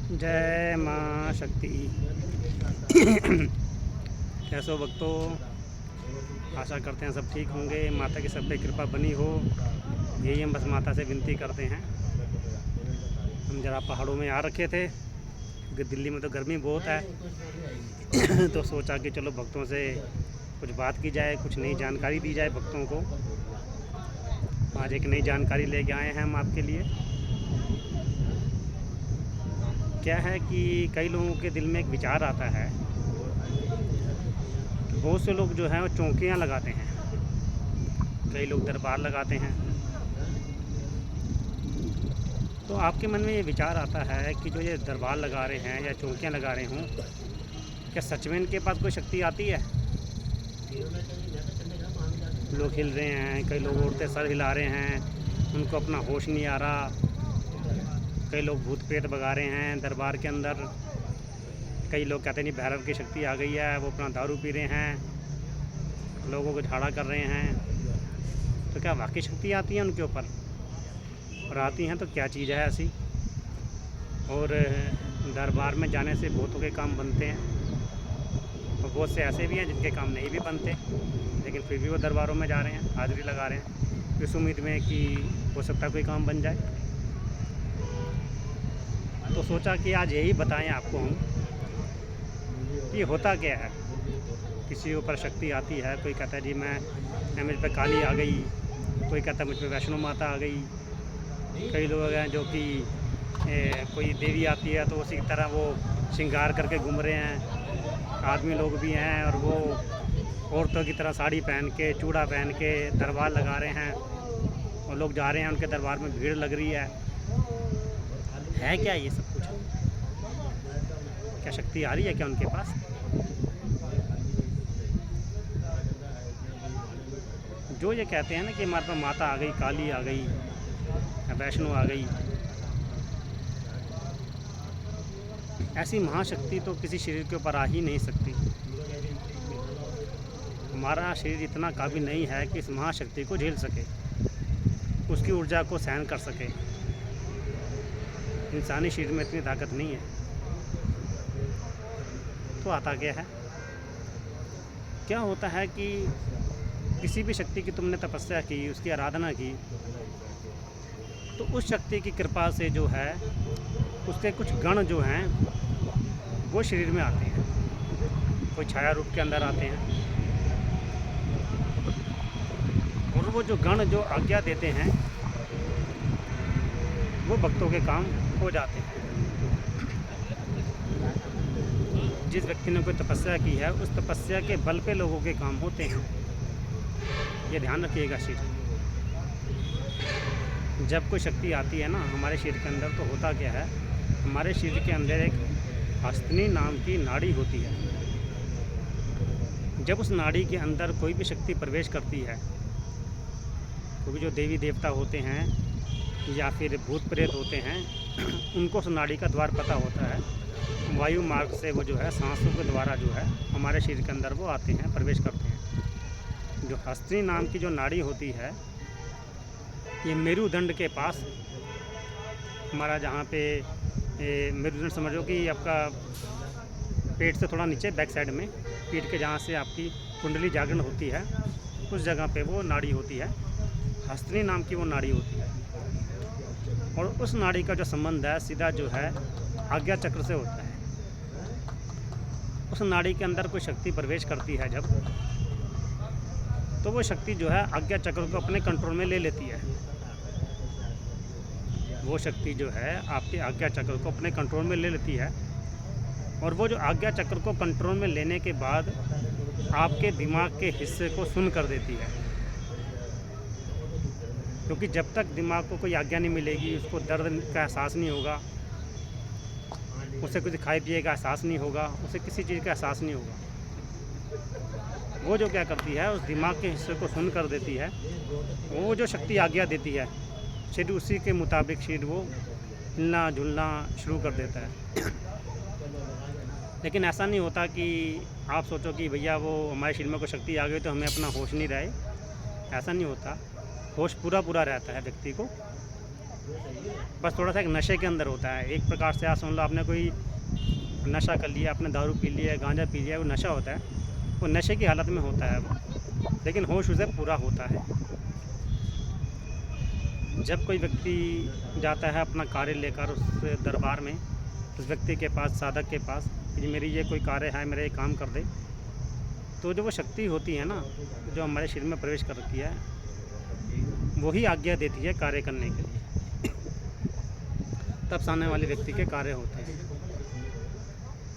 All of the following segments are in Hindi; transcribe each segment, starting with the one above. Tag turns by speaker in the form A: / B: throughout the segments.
A: जय माँ शक्ति। कैसे हो भक्तों? आशा करते हैं सब ठीक होंगे, माता की सब पे कृपा बनी हो। यही हम बस माता से विनती करते हैं। हम ज़रा पहाड़ों में आ रखे थे क्योंकि दिल्ली में तो गर्मी बहुत है। तो सोचा कि चलो भक्तों से कुछ बात की जाए, कुछ नई जानकारी दी जाए भक्तों को। आज एक नई जानकारी लेके आए हैं हम आपके लिए। क्या है कि कई लोगों के दिल में एक विचार आता है कि बहुत से लोग जो हैं वो चौकियाँ लगाते हैं, कई लोग दरबार लगाते हैं। तो आपके मन में ये विचार आता है कि जो ये दरबार लगा रहे हैं या चौकियाँ लगा रहे हों, क्या सच में इनके पास कोई शक्ति आती है? लोग हिल रहे हैं, कई लोग औरतें सर हिला रहे हैं, उनको अपना होश नहीं आ रहा। कई लोग भूत प्रेत भगा रहे हैं दरबार के अंदर। कई लोग कहते नहीं भैरव की शक्ति आ गई है, वो अपना दारू पी रहे हैं, लोगों को झाड़ा कर रहे हैं। तो क्या वाकई शक्ति आती है उनके ऊपर? और आती हैं तो क्या चीज़ है ऐसी? और दरबार में जाने से बहुतों के काम बनते हैं और बहुत से ऐसे भी हैं जिनके काम नहीं भी बनते, लेकिन फिर भी वो दरबारों में जा रहे हैं, हाज़िरी लगा रहे हैं इस उम्मीद में कि हो सकता है कोई काम बन जाए। तो सोचा कि आज यही बताएं आपको हम कि होता क्या है। किसी के ऊपर शक्ति आती है, कोई कहता है जी मैं मुझ पर काली आ गई, कोई कहता है मुझ पर वैष्णो माता आ गई। कई लोग हैं जो कि कोई देवी आती है तो उसी की तरह वो श्रृंगार करके घूम रहे हैं। आदमी लोग भी हैं और वो औरतों की तरह साड़ी पहन के, चूड़ा पहन के दरबार लगा रहे हैं और लोग जा रहे हैं, उनके दरबार में भीड़ लग रही है क्या ये सब कुछ? क्या शक्ति आ रही है क्या उनके पास? जो ये कहते हैं ना कि हमारे पास माता आ गई, काली आ गई, वैष्णो आ गई, ऐसी महाशक्ति तो किसी शरीर के ऊपर आ ही नहीं सकती। हमारा शरीर इतना काबिल नहीं है कि इस महाशक्ति को झेल सके, उसकी ऊर्जा को सहन कर सके। इंसानी शरीर में इतनी ताकत नहीं है। तो आता क्या है? क्या होता है कि किसी भी शक्ति की तुमने तपस्या की, उसकी आराधना की, तो उस शक्ति की कृपा से जो है उसके कुछ गण जो हैं वो शरीर में आते हैं, कोई छाया रूप के अंदर आते हैं और वो जो गण जो आज्ञा देते हैं वो भक्तों के काम हो जाते हैं। जिस व्यक्ति ने कोई तपस्या की है उस तपस्या के बल पे लोगों के काम होते हैं। ये ध्यान रखिएगा। शरीर जब कोई शक्ति आती है ना हमारे शरीर के अंदर, तो होता क्या है, हमारे शरीर के अंदर एक हस्तनी नाम की नाड़ी होती है। जब उस नाड़ी के अंदर कोई भी शक्ति प्रवेश करती है, क्योंकि जो देवी देवता होते हैं या फिर भूत प्रेत होते हैं उनको उस नाड़ी का द्वार पता होता है। वायु मार्ग से वो जो है सांसों के द्वारा जो है हमारे शरीर के अंदर वो आते हैं, प्रवेश करते हैं। जो हस्तनी नाम की जो नाड़ी होती है, ये मेरुदंड के पास, हमारा जहाँ पे मेरुदंड समझो कि आपका पेट से थोड़ा नीचे बैक साइड में, पीठ के जहाँ से आपकी कुंडली जागरण होती है उस जगह पे वो नाड़ी होती है। हस्तनी नाम की वो नाड़ी होती है और उस नाड़ी का जो संबंध है सीधा जो है आज्ञा चक्र से होता है। उस नाड़ी के अंदर कोई शक्ति प्रवेश करती है जब, तो वो शक्ति जो है आज्ञा चक्र को अपने कंट्रोल में ले लेती है। वो शक्ति जो है आपके आज्ञा चक्र को अपने कंट्रोल में ले लेती है और वो जो आज्ञा चक्र को कंट्रोल में लेने के बाद आपके दिमाग के हिस्से को सुन कर देती है। क्योंकि जब तक दिमाग को कोई आज्ञा नहीं मिलेगी, उसको दर्द का एहसास नहीं होगा, उसे कुछ खाए पिए का एहसास नहीं होगा, उसे किसी चीज़ का एहसास नहीं होगा। वो जो क्या करती है उस दिमाग के हिस्से को सुन कर देती है। वो जो शक्ति आज्ञा देती है, शरीर उसी के मुताबिक शरीर वो हिलना झुलना शुरू कर देता है। लेकिन ऐसा नहीं होता कि आप सोचो कि भैया वो हमारे शरीर में कोई शक्ति आ गई तो हमें अपना होश नहीं रहे। ऐसा नहीं होता। होश पूरा रहता है व्यक्ति को। बस थोड़ा सा एक नशे के अंदर होता है। एक प्रकार से आप समझ लो, आपने कोई नशा कर लिया, आपने दारू पी लिया, गांजा पी लिया, वो नशा होता है, वो नशे की हालत में होता है वो, लेकिन होश उसे पूरा होता है। जब कोई व्यक्ति जाता है अपना कार्य लेकर उस दरबार में, उस व्यक्ति के पास, साधक के पास, कि मेरी ये कोई कार्य है, मेरा ये काम कर दे, तो जो वो शक्ति होती है ना, जो हमारे शरीर में प्रवेश कर रखी है, वही आज्ञा देती है कार्य करने के लिए। तब सामने वाले व्यक्ति के कार्य होते हैं।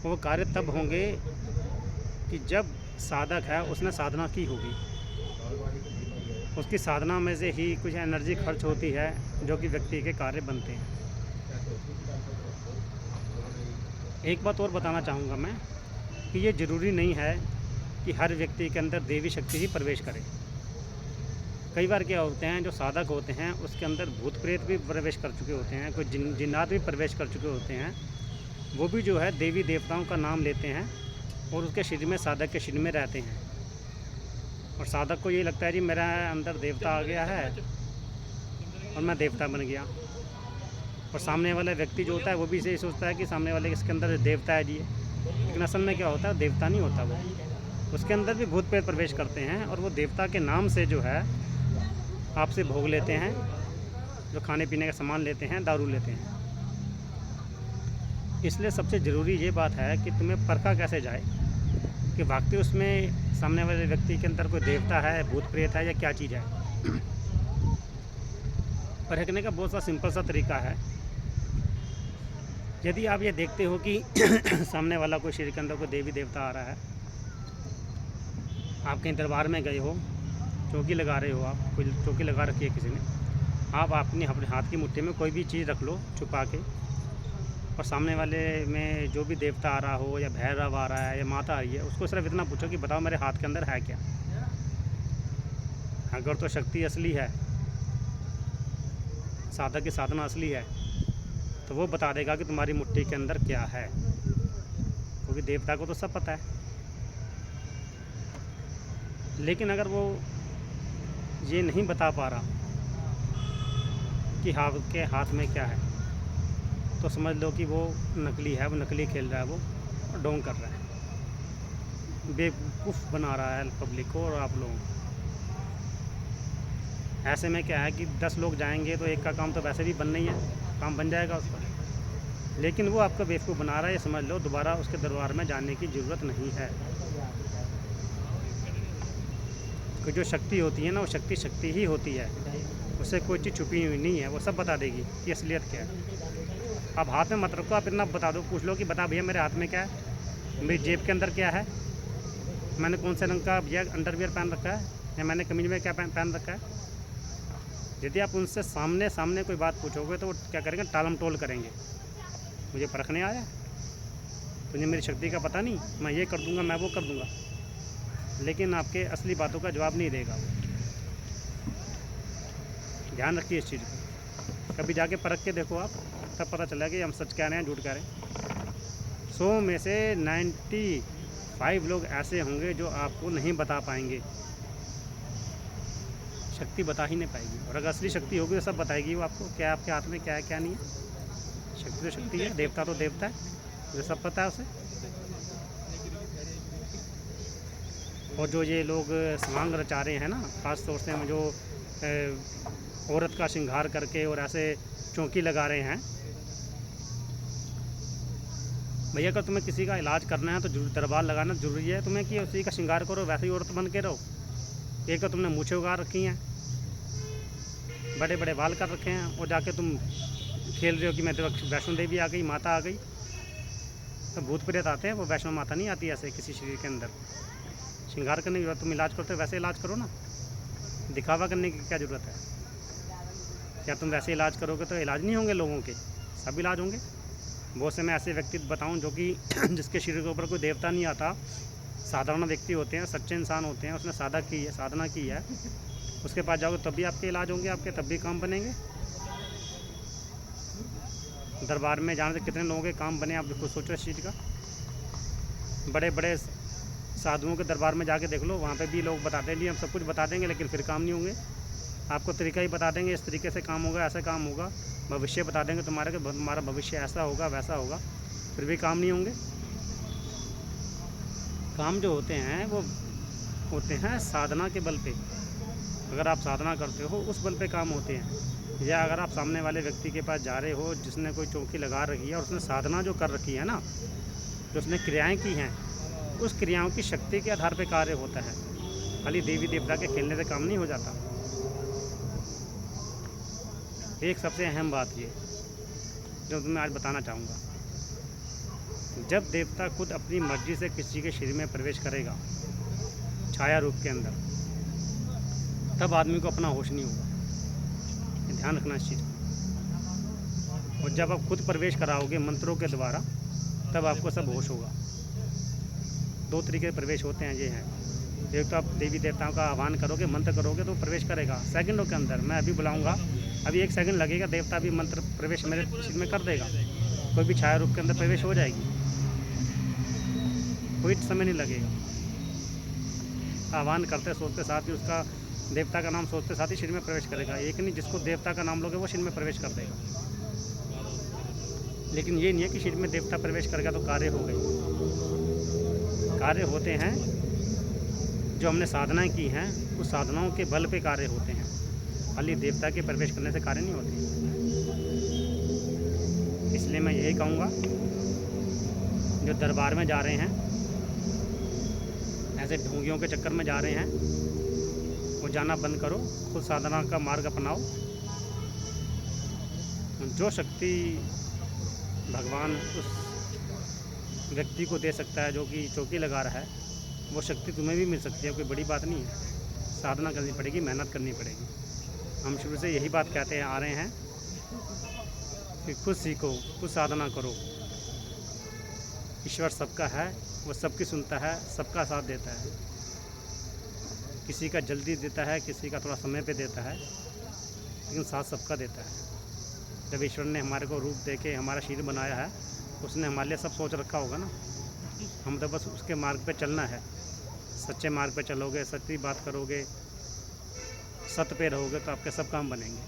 A: वो कार्य तब होंगे कि जब साधक है उसने साधना की होगी, उसकी साधना में से ही कुछ एनर्जी खर्च होती है जो कि व्यक्ति के कार्य बनते हैं। एक बात और बताना चाहूँगा मैं कि ये ज़रूरी नहीं है कि हर व्यक्ति के अंदर देवी शक्ति ही प्रवेश करे। कई बार क्या होते हैं, जो साधक होते हैं उसके अंदर भूत प्रेत भी प्रवेश कर चुके होते हैं, कोई जिन्नात भी प्रवेश कर चुके होते हैं। वो भी जो है देवी देवताओं का नाम लेते हैं और उसके शरीर में, साधक के शरीर में रहते हैं। और साधक को ये लगता है जी मेरा अंदर देवता आ गया है और मैं देवता बन गया। और सामने वाला व्यक्ति जो होता है वो भी यही सोचता है कि सामने वाले इसके अंदर देवता है जी, लेकिन असल में क्या होता है, देवता नहीं होता वो, उसके अंदर भी भूत प्रेत प्रवेश करते हैं और वो देवता के नाम से जो है आपसे भोग लेते हैं, जो खाने पीने का सामान लेते हैं, दारू लेते हैं। इसलिए सबसे ज़रूरी ये बात है कि तुम्हें परखा कैसे जाए कि वाकई उसमें सामने वाले व्यक्ति के अंदर कोई देवता है, भूत प्रेत है या क्या चीज़ है। परखने का बहुत सा सिंपल सा तरीका है। यदि आप ये देखते हो कि सामने वाला कोई शरीर के अंदर कोई देवी देवता आ रहा है, आप कहीं दरबार में गए हो, चौकी लगा रहे हो, आप कोई चौकी लगा रखी है किसी ने, आप अपने हाथ की मुट्ठी में कोई भी चीज़ रख लो छुपा के, और सामने वाले में जो भी देवता आ रहा हो या भैरव आ रहा है या माता आ रही है, उसको सिर्फ इतना पूछो कि बताओ मेरे हाथ के अंदर है क्या। अगर तो शक्ति असली है, साधक की साधना असली है, तो वो बता देगा कि तुम्हारी मुट्ठी के अंदर क्या है, क्योंकि देवता को तो सब पता है। लेकिन अगर वो ये नहीं बता पा रहा कि के हाथ में क्या है, तो समझ लो कि वो नकली है, वो नकली खेल रहा है, वो ढोंग कर रहा है, बेवकूफ़ बना रहा है पब्लिक को और आप लोगों को। ऐसे में क्या है कि 10 लोग जाएंगे तो एक का काम तो वैसे भी बनना ही है, काम बन जाएगा उसका, लेकिन वो आपका बेवकूफ़ बना रहा है, ये समझ लो। दोबारा उसके दरबार में जाने की ज़रूरत नहीं है। कि जो शक्ति होती है ना, वो शक्ति ही होती है, उससे कोई चीज़ छुपी हुई नहीं है, वो सब बता देगी कि असलियत क्या है। आप हाथ में मत रखो, आप इतना बता दो, पूछ लो कि बता भैया मेरे हाथ में क्या है, मेरी जेब के अंदर क्या है, मैंने कौन से रंग का भैया अंडरवियर पहन रखा है, या मैंने कमीज में क्या पहन रखा है। यदि आप उनसे सामने कोई बात पूछोगे तो वो क्या करेंगे, टालम टोल करेंगे। मुझे परखने आया, तुझे मेरी शक्ति का पता नहीं, मैं ये कर दूंगा, मैं वो कर दूंगा, लेकिन आपके असली बातों का जवाब नहीं देगा। ध्यान रखिए इस चीज़ को, कभी जाके परख के देखो आप, तब पता चला कि हम सच कह रहे हैं झूठ कह रहे हैं। 100 में से 95 लोग ऐसे होंगे जो आपको नहीं बता पाएंगे, शक्ति बता ही नहीं पाएगी। और अगर असली शक्ति होगी तो सब बताएगी वो आपको, क्या आपके हाथ में क्या है क्या नहीं है। शक्ति तो शक्ति है, देवता तो देवता है, जो सब पता है उसे। और जो ये लोग स्वांग रचा रहे हैं ना, खास तौर से जो औरत का श्रृंगार करके और ऐसे चौकी लगा रहे हैं, भैया अगर तुम्हें किसी का इलाज करना है तो दरबार लगाना जरूरी है तुम्हें कि उसी का श्रृंगार करो, वैसे ही औरत बन के रहो। एक तो तुमने मूछें उगा रखी हैं, बड़े बड़े बाल कर रखे हैं, और जाके तुम खेल रहे हो कि मैं तो वैष्णो देवी आ गई, माता आ गई। तो भूत प्रेत आते हैं, वो वैष्णो माता नहीं आती ऐसे किसी शरीर के अंदर। श्रृंगार करने की जरूरत, तुम इलाज करते हो वैसे इलाज करो ना, दिखावा करने की क्या ज़रूरत है। क्या तुम वैसे इलाज करोगे तो इलाज नहीं होंगे लोगों के, सब इलाज होंगे। बहुत से मैं ऐसे व्यक्ति बताऊं जो कि जिसके शरीर के ऊपर कोई देवता नहीं आता, साधारण व्यक्ति होते हैं, सच्चे इंसान होते हैं, उसने साधना की है, उसके पास जाओगे तब भी आपके इलाज होंगे, आपके तब भी काम बनेंगे। दरबार में जाने से कितने लोगों के काम बने, आप खुद सोचो इस चीज़ का। बड़े बड़े साधुओं के दरबार में जाके देख लो, वहाँ पे भी लोग बताते हैं, हम सब कुछ बता देंगे, लेकिन फिर काम नहीं होंगे। आपको तरीका ही बता देंगे, इस तरीके से काम होगा, ऐसा काम होगा, भविष्य बता देंगे तुम्हारा कि तुम्हारा भविष्य ऐसा होगा वैसा होगा, फिर भी काम नहीं होंगे। काम जो होते हैं वो होते हैं साधना के बल पे। अगर आप साधना करते हो उस बल पे काम होते हैं। या अगर आप सामने वाले व्यक्ति के पास जा रहे हो जिसने कोई चौकी लगा रखी है और उसने साधना जो कर रखी है ना, जो उसने क्रियाएं की हैं, उस क्रियाओं की शक्ति के आधार पे कार्य होता है। खाली देवी देवता के खेलने से काम नहीं हो जाता। एक सबसे अहम बात ये जो मैं आज बताना चाहूँगा, जब देवता खुद अपनी मर्जी से किसी के शरीर में प्रवेश करेगा छाया रूप के अंदर, तब आदमी को अपना होश नहीं होगा। ध्यान रखना इस चीज़ को। और जब आप खुद प्रवेश कराओगे मंत्रों के द्वारा, तब आपको सब होश होगा। दो तरीके के प्रवेश होते हैं, ये हैं। एक तो आप देवी देवताओं का आह्वान करोगे, मंत्र करोगे तो प्रवेश करेगा सेकंडों के अंदर। मैं अभी बुलाऊंगा, अभी 1 सेकंड लगेगा, देवता भी मंत्र प्रवेश मेरे शरीर में कर देगा। कोई भी छाया रूप के अंदर प्रवेश हो जाएगी, कोई समय नहीं लगेगा। आह्वान करते सोचते साथ ही उसका देवता का नाम सोचते साथ ही शरीर में प्रवेश करेगा। एक नहीं, जिसको देवता का नाम लोगे वो शरीर में प्रवेश कर देगा। लेकिन ये नहीं है कि शरीर में देवता प्रवेश करेगा तो कार्य हो गए। कार्य होते हैं जो हमने साधनाएं की हैं, उस साधनाओं के बल पे कार्य होते हैं। खाली देवता के प्रवेश करने से कार्य नहीं होते। इसलिए मैं यही कहूँगा, जो दरबार में जा रहे हैं, ऐसे ढोंगियों के चक्कर में जा रहे हैं, वो जाना बंद करो। खुद साधना का मार्ग अपनाओ। जो शक्ति भगवान उस व्यक्ति को दे सकता है जो कि चौकी लगा रहा है, वो शक्ति तुम्हें भी मिल सकती है। कोई बड़ी बात नहीं है। साधना करनी पड़ेगी, मेहनत करनी पड़ेगी। हम शुरू से यही बात कहते आ रहे हैं कि खुद सीखो, खुद साधना करो। ईश्वर सबका है, वो सबकी सुनता है, सबका साथ देता है। किसी का जल्दी देता है, किसी का थोड़ा समय पे देता है, लेकिन साथ सबका देता है। जब ईश्वर ने हमारे को रूप दे के हमारा शरीर बनाया है, उसने हमारे लिए सब सोच रखा होगा ना। हम तो बस उसके मार्ग पे चलना है। सच्चे मार्ग पे चलोगे, सच्ची बात करोगे, सत्य पे रहोगे तो आपके सब काम बनेंगे।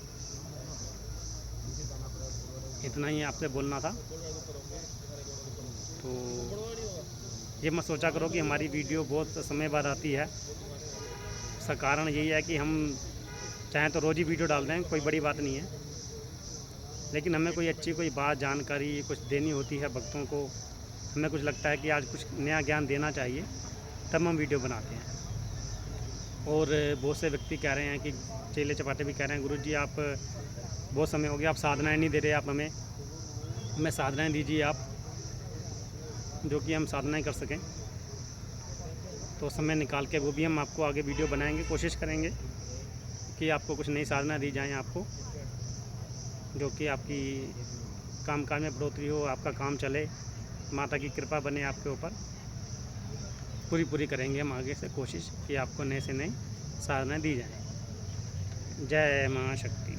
A: इतना ही आपसे बोलना था। तो ये मत सोचा करो कि हमारी वीडियो बहुत समय बाद आती है। इसका कारण यही है कि हम चाहें तो रोज़ ही वीडियो डाल दें, कोई बड़ी बात नहीं है। लेकिन हमें कोई अच्छी कोई बात, जानकारी कुछ देनी होती है भक्तों को। हमें कुछ लगता है कि आज कुछ नया ज्ञान देना चाहिए, तब हम वीडियो बनाते हैं। और बहुत से व्यक्ति कह रहे हैं कि चेले चपाटे भी कह रहे हैं, गुरुजी आप बहुत समय हो गया, आप साधनाएं नहीं दे रहे, आप हमें साधनाएं दीजिए आप, जो कि हम साधनाएं कर सकें। तो समय निकाल के वो भी हम आपको आगे वीडियो बनाएंगे। कोशिश करेंगे कि आपको कुछ नई साधना दी जाएँ आपको, जो कि आपकी कामकाज में बढ़ोतरी हो, आपका काम चले, माता की कृपा बने आपके ऊपर। पूरी करेंगे हम आगे से कोशिश कि आपको नए से नई साधनाएं दी जाएं। जय मां शक्ति।